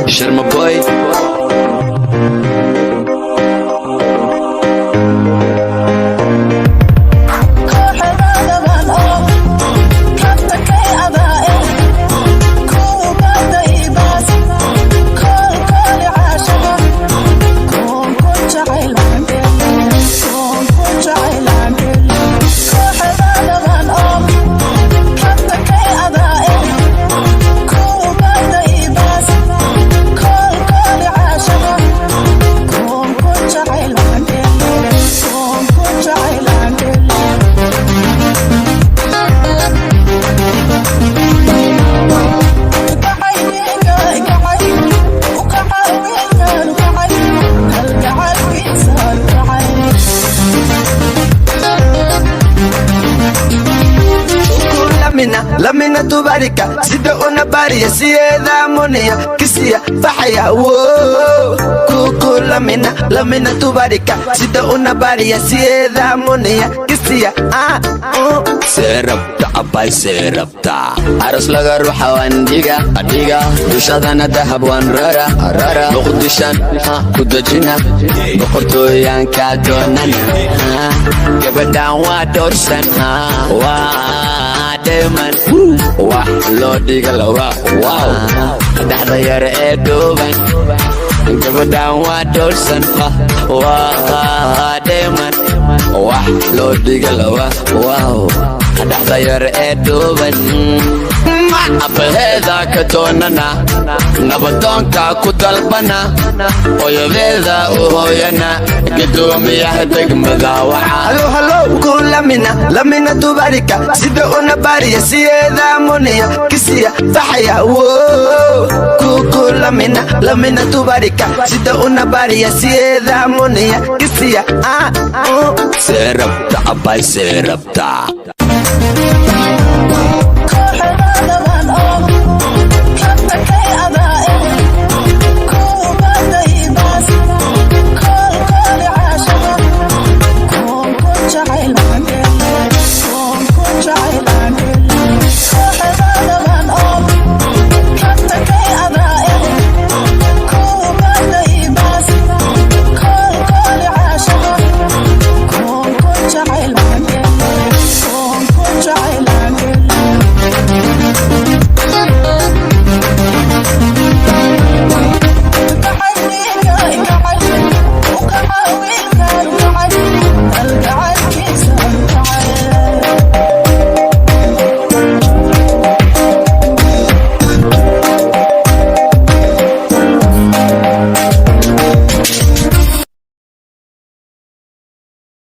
Sharma boy. lamina tubarika sida una bariya siyada monia kisiya fahaya wo kuku lamina tubarika sida una bariya siyada monia kisiya Serapta abay serapta aras laga ruuxa waan dhiga dushadana dahab waan rara muqdishan ku dajina boqortooyaan ka doonana gabadhaan waa doorsan waa deeman wax loo dhiga lawa wow dhaxda yar ee dhuuban gabadhaan waa doorsan waa deeman wax loo dhiga lawa wow dhaxda yar ee dhuuban abaheeda ka doonana nabadoonka ku dalbana hooyadeeda u hooyana gadoomiyaha degmada waxa halo ku lamina tubarika sida una bariya siyada monia kisiya fahaya wo kuku lamina tubarika sida una bariya siyada monia kisiya serapta abay serapta